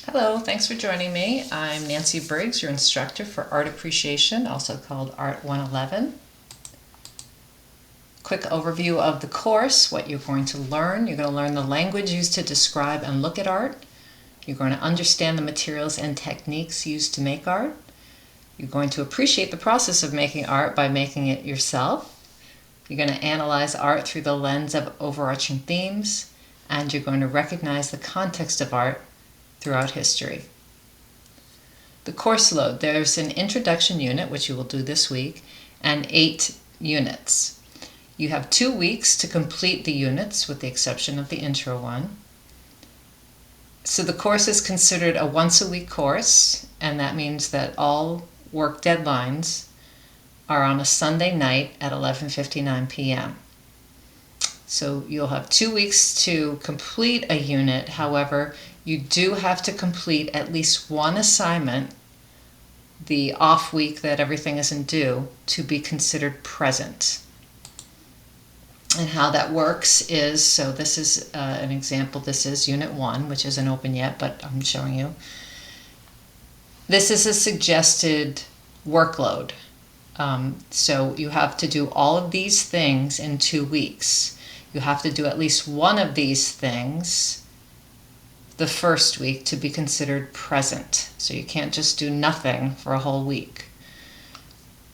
Hello, thanks for joining me. I'm Nancy Briggs, your instructor for Art Appreciation, also called Art 111. Quick overview of the course, what you're going to learn. You're going to learn the language used to describe and look at art. You're going to understand the materials and techniques used to make art. You're going to appreciate the process of making art by making it yourself. You're going to analyze art through the lens of overarching themes, and you're going to recognize the context of art throughout history. The course load, there's an introduction unit, which you will do this week, and 8 units. You have 2 weeks to complete the units, with the exception of the intro one. So the course is considered a once-a-week course, and that means that all work deadlines are on a Sunday night at 11:59 p.m. So you'll have 2 weeks to complete a unit. However, you do have to complete at least one assignment the off week that everything isn't due to be considered present. And how that works is, so this is an example. This is Unit 1, which isn't open yet, but I'm showing you. This is a suggested workload. So you have to do all of these things in 2 weeks. You have to do at least one of these things the first week to be considered present. So you can't just do nothing for a whole week.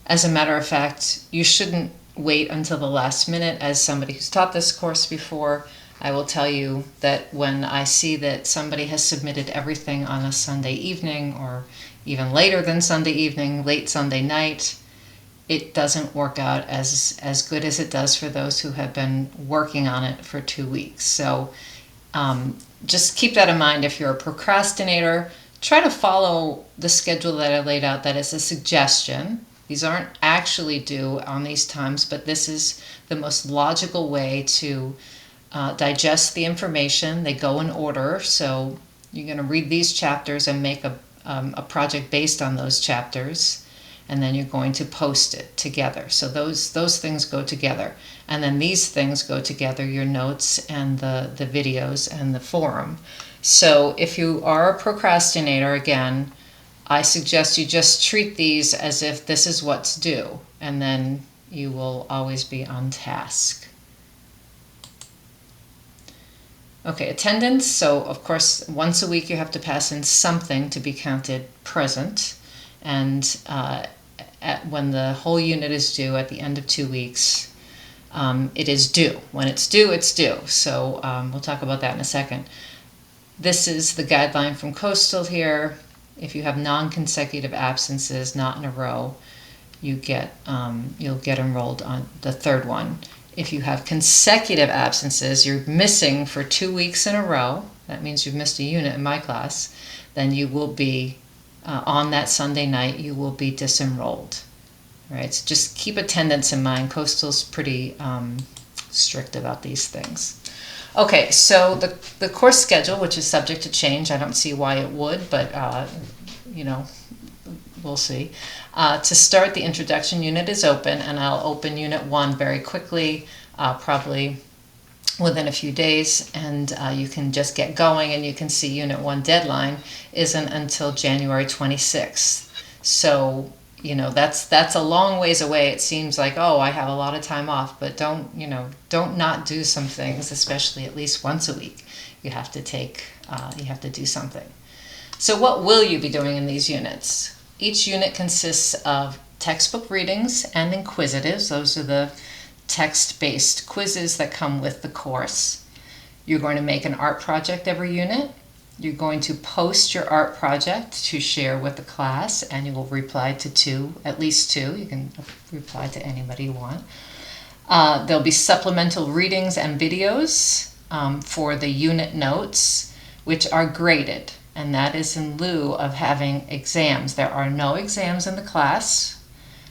As a matter of fact, you shouldn't wait until the last minute. As somebody who's taught this course before, I will tell you that when I see that somebody has submitted everything on a Sunday evening, or even later than Sunday evening, late Sunday night, it doesn't work out as good as it does for those who have been working on it for 2 weeks. So just keep that in mind. If you're a procrastinator, try to follow the schedule that I laid out. That is a suggestion. These aren't actually due on these times, but this is the most logical way to digest the information. They go in order, so you're going to read these chapters and make a project based on those chapters, and then you're going to post it together. So those things go together. And then these things go together, your notes and the videos and the forum. So if you are a procrastinator, again, I suggest you just treat these as if this is what's due, and then you will always be on task. Okay, attendance. So of course, once a week you have to pass in something to be counted present. And when the whole unit is due at the end of 2 weeks, it is due. When it's due, it's due. So we'll talk about that in a second. This is the guideline from Coastal here. If you have non-consecutive absences, not in a row, you'll get enrolled on the third one. If you have consecutive absences, you're missing for 2 weeks in a row, that means you've missed a unit in my class, then you will be, on that Sunday night, you will be disenrolled. Right? So just keep attendance in mind. Coastal's pretty strict about these things. Okay, so the course schedule, which is subject to change, I don't see why it would, but we'll see. To start, the introduction unit is open, and I'll open Unit 1 very quickly, probably within a few days, and you can just get going, and you can see Unit 1 deadline isn't until January 26th. So, that's a long ways away. It seems like, oh, I have a lot of time off, but don't not do some things, especially at least once a week. You have to do something. So what will you be doing in these units? Each unit consists of textbook readings and inquisitives. Those are the text-based quizzes that come with the course. You're going to make an art project every unit. You're going to post your art project to share with the class, and you will reply to at least two. You can reply to anybody you want. There'll be supplemental readings and videos for the unit notes, which are graded, and that is in lieu of having exams. There are no exams in the class.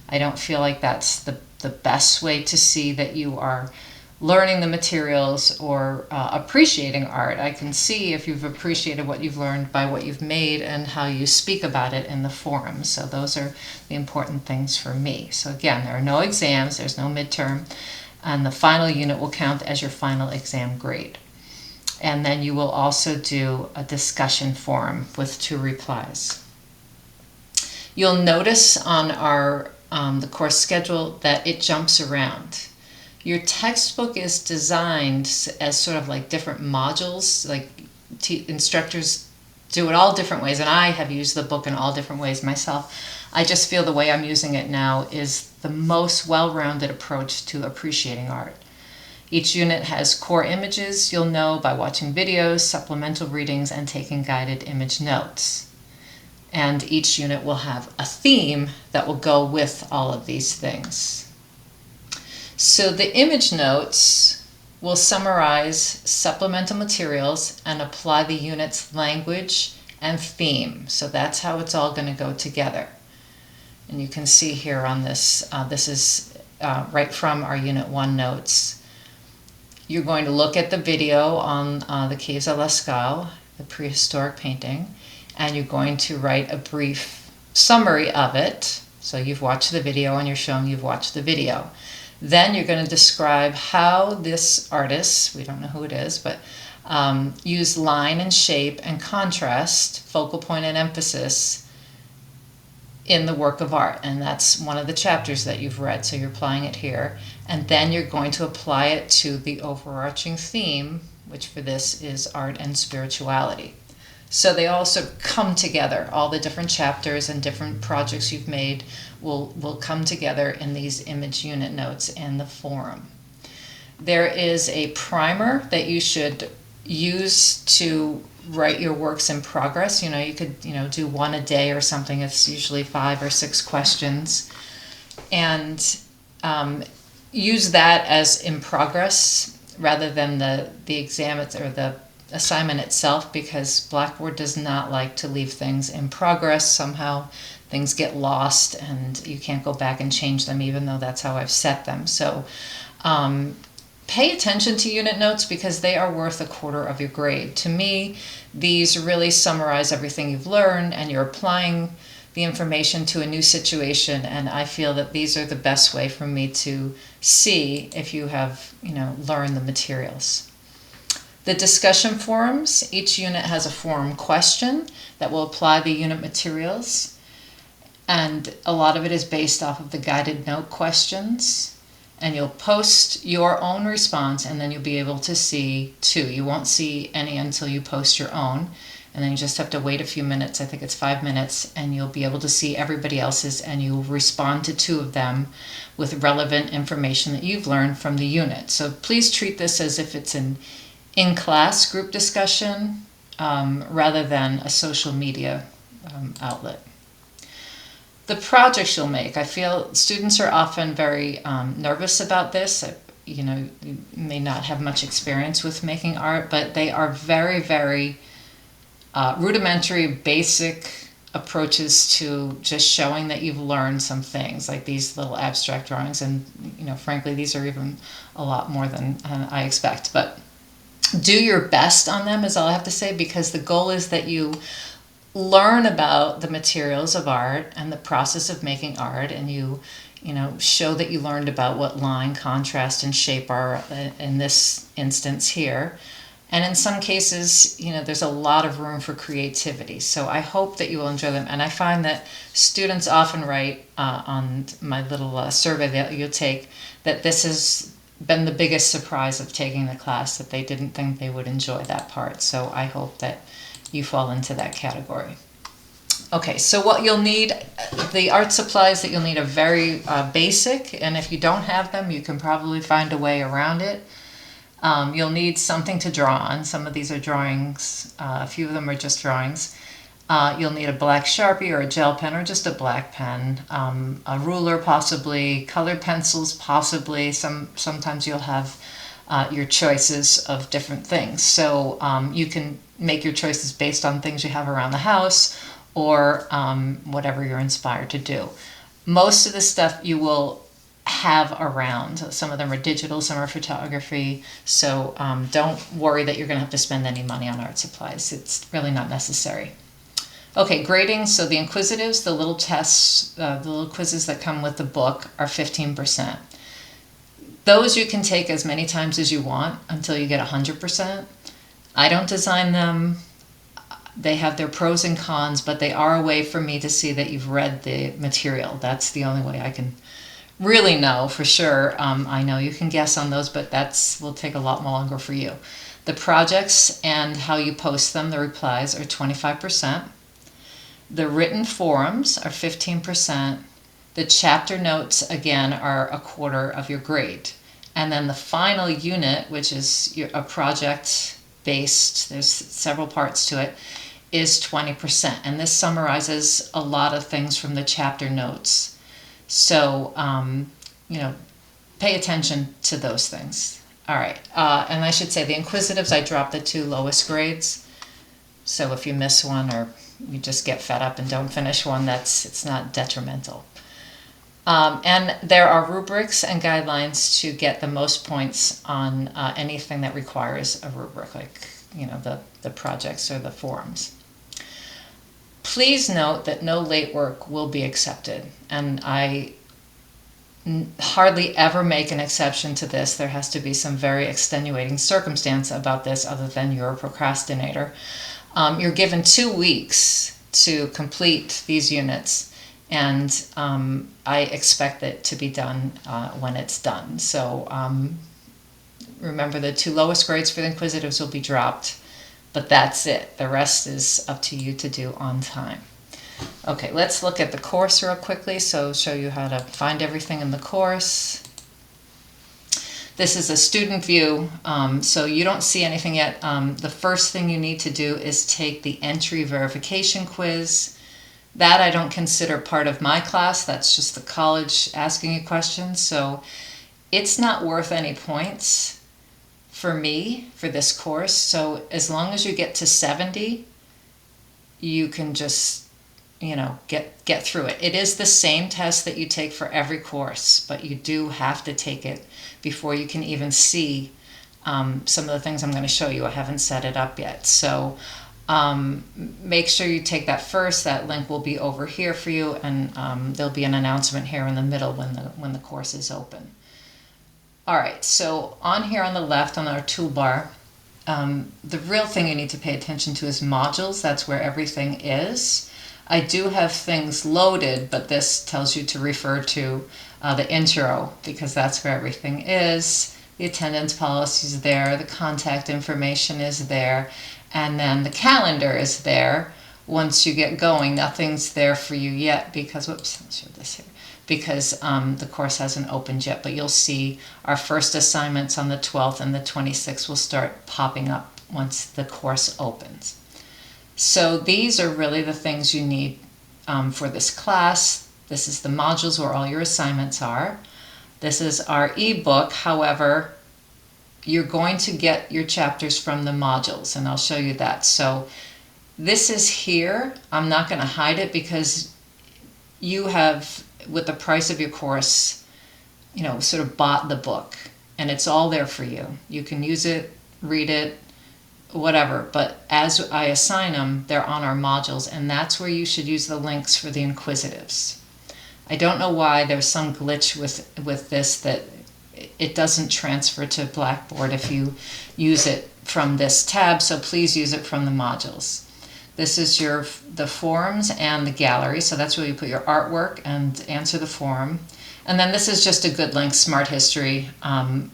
I don't feel like that's the best way to see that you are learning the materials or appreciating art. I can see if you've appreciated what you've learned by what you've made and how you speak about it in the forum. So those are the important things for me. So again, there are no exams, there's no midterm, and the final unit will count as your final exam grade. And then you will also do a discussion forum with 2 replies. You'll notice on our the course schedule that it jumps around. Your textbook is designed as sort of like different modules, like instructors do it all different ways, and I have used the book in all different ways myself. I just feel the way I'm using it now is the most well-rounded approach to appreciating art. Each unit has core images you'll know by watching videos, supplemental readings, and taking guided image notes. And each unit will have a theme that will go with all of these things. So the image notes will summarize supplemental materials and apply the unit's language and theme. So that's how it's all going to go together. And you can see here on this, this is right from our Unit 1 notes. You're going to look at the video on the Caves of Lascaux, the prehistoric painting, and you're going to write a brief summary of it. So you've watched the video and you're showing you've watched the video. Then you're going to describe how this artist, we don't know who it is, but use line and shape and contrast, focal point and emphasis in the work of art. And that's one of the chapters that you've read, so you're applying it here. And then you're going to apply it to the overarching theme, which for this is art and spirituality. So they also come together. All the different chapters and different projects you've made will come together in these image unit notes in the forum. There is a primer that you should use to write your works in progress. You could do one a day or something. It's usually 5 or 6 questions, and use that as in progress rather than the exam or the assignment itself, because Blackboard does not like to leave things in progress. Somehow things get lost and you can't go back and change them, even though that's how I've set them. So pay attention to unit notes because they are worth 1/4 of your grade. To me, these really summarize everything you've learned, and you're applying the information to a new situation, and I feel that these are the best way for me to see if you have learned the materials. The discussion forums, each unit has a forum question that will apply the unit materials, and a lot of it is based off of the guided note questions, and you'll post your own response, and then you'll be able to see 2. You won't see any until you post your own, and then you just have to wait a few minutes. I think it's 5 minutes, and you'll be able to see everybody else's, and you'll respond to 2 of them with relevant information that you've learned from the unit. So please treat this as if it's an in-class group discussion rather than a social media outlet. The projects you'll make. I feel students are often very nervous about this. You may not have much experience with making art, but they are very, very rudimentary, basic approaches to just showing that you've learned some things, like these little abstract drawings. And frankly, these are even a lot more than I expect. But do your best on them is all I have to say, because the goal is that you learn about the materials of art and the process of making art, and you show that you learned about what line, contrast, and shape are in this instance here. And in some cases, there's a lot of room for creativity. So I hope that you will enjoy them. And I find that students often write on my little survey that you take that this has been the biggest surprise of taking the class, that they didn't think they would enjoy that part. So I hope that you fall into that category. Okay, so what you'll need, the art supplies that you'll need are very basic, and if you don't have them, you can probably find a way around it. You'll need something to draw on. Some of these are drawings, a few of them are just drawings. You'll need a black Sharpie or a gel pen or just a black pen, a ruler possibly, colored pencils possibly. Sometimes you'll have your choices of different things. So you can make your choices based on things you have around the house or whatever you're inspired to do. Most of the stuff you will have around. Some of them are digital, some are photography. So don't worry that you're going to have to spend any money on art supplies. It's really not necessary. Okay, grading. So the inquisitives, the little tests, the little quizzes that come with the book are 15%. Those you can take as many times as you want until you get 100%. I don't design them. They have their pros and cons, but they are a way for me to see that you've read the material. That's the only way I can really know for sure. I know you can guess on those, but that's will take a lot longer for you. The projects and how you post them, the replies, are 25%. The written forums are 15%. The chapter notes, again, are a quarter of your grade. And then the final unit, which is a project based, there's several parts to it, is 20%. And this summarizes a lot of things from the chapter notes. So, pay attention to those things. All right. And I should say the Inquisitives, I dropped the 2 lowest grades. So if you miss one or you just get fed up and don't finish one, it's not detrimental. And there are rubrics and guidelines to get the most points on anything that requires a rubric, like the projects or the forums. Please note that no late work will be accepted, and I hardly ever make an exception to this. There has to be some very extenuating circumstance about this other than you're a procrastinator. You're given 2 weeks to complete these units, and I expect it to be done when it's done. So remember, the 2 lowest grades for the Inquisitives will be dropped, but that's it. The rest is up to you to do on time. Okay, let's look at the course real quickly, so show you how to find everything in the course. This is a student view, so you don't see anything yet. The first thing you need to do is take the entry verification quiz. That I don't consider part of my class. That's just the college asking you questions. So it's not worth any points for me for this course. So as long as you get to 70, you can just, get through it. It is the same test that you take for every course, but you do have to take it before you can even see some of the things I'm going to show you. I haven't set it up yet. So make sure you take that first. That link will be over here for you, and there'll be an announcement here in the middle when the course is open. All right, so on here on the left on our toolbar, the real thing you need to pay attention to is modules. That's where everything is. I do have things loaded, but this tells you to refer to the intro, because that's where everything is. The attendance policy is there, the contact information is there, and then the calendar is there. Once you get going, nothing's there for you yet because, whoops, I'll show this here, because the course hasn't opened yet, but you'll see our first assignments on the 12th and the 26th will start popping up once the course opens. So these are really the things you need for this class. This is the modules where all your assignments are. This is our ebook. However, you're going to get your chapters from the modules, and I'll show you that. So this is here. I'm not going to hide it because you have, with the price of your course, sort of bought the book, and it's all there for you. You can use it, read it, whatever, but as I assign them, they're on our modules, and that's where you should use the links for the Inquisitives. I don't know why there's some glitch with this, that it doesn't transfer to Blackboard if you use it from this tab, so please use it from the modules. This is the forums and the gallery, so that's where you put your artwork and answer the forum. And then this is just a good link, Smart History,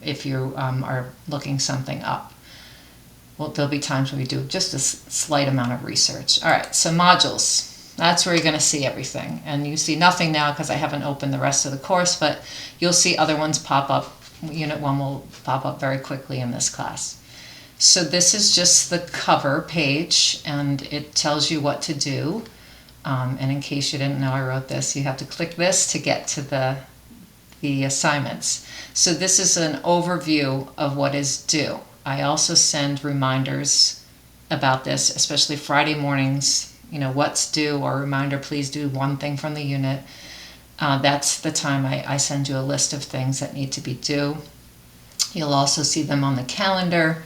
if you are looking something up. Well, there'll be times when we do just a slight amount of research. All right, so modules. That's where you're going to see everything. And you see nothing now because I haven't opened the rest of the course, but you'll see other ones pop up. Unit 1 will pop up very quickly in this class. So this is just the cover page, and it tells you what to do. And in case you didn't know I wrote this, you have to click this to get to the assignments. So this is an overview of what is due. I also send reminders about this, especially Friday mornings, what's due, or reminder, please do one thing from the unit. That's the time I send you a list of things that need to be due. You'll also see them on the calendar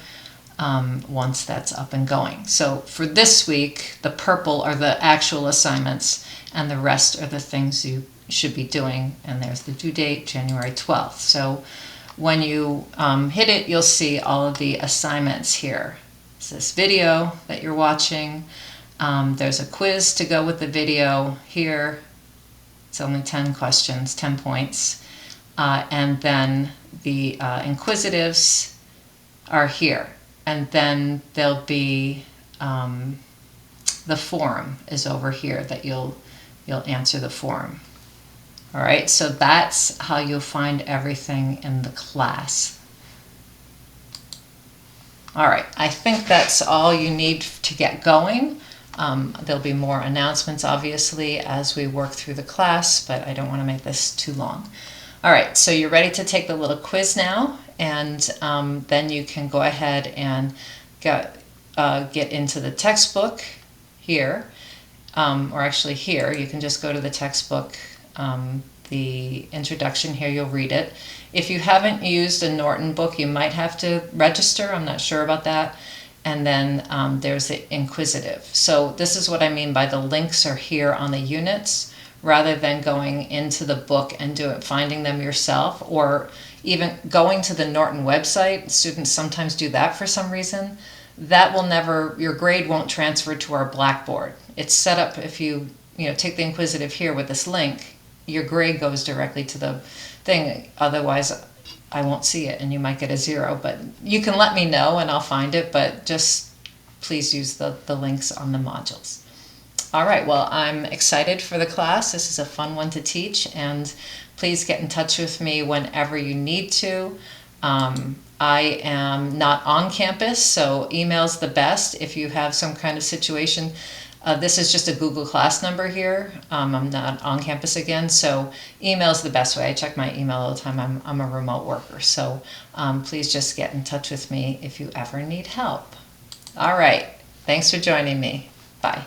once that's up and going. So for this week, the purple are the actual assignments, and the rest are the things you should be doing. And there's the due date, January 12th. So when you hit it, you'll see all of the assignments here. It's this video that you're watching. There's a quiz to go with the video here. It's only 10 questions, 10 points. And then the inquisitives are here. And then there'll be the forum is over here that you'll answer the forum. All right, so that's how you'll find everything in the class. All right, I think that's all you need to get going. There'll be more announcements, obviously, as we work through the class, but I don't want to make this too long. All right, so you're ready to take the little quiz now, and then you can go ahead and get into the textbook here, or actually here. You can just go to the textbook, the introduction here, you'll read it. If you haven't used a Norton book, you might have to register. I'm not sure about that. And then there's the inquisitive. So this is what I mean by the links are here on the units, rather than going into the book and finding them yourself, or even going to the Norton website. Students sometimes do that for some reason. That will never, your grade won't transfer to our Blackboard. It's set up, if you take the inquisitive here with this link, your grade goes directly to the thing. Otherwise, I won't see it and you might get a 0, but you can let me know and I'll find it, but just please use the links on the modules. All right, well, I'm excited for the class. This is a fun one to teach, and please get in touch with me whenever you need to. I am not on campus, so email's the best if you have some kind of situation. This is just a Google Class number here. I'm not on campus again, so email's the best way. I check my email all the time. I'm a remote worker, so please just get in touch with me if you ever need help. All right, thanks for joining me. Bye.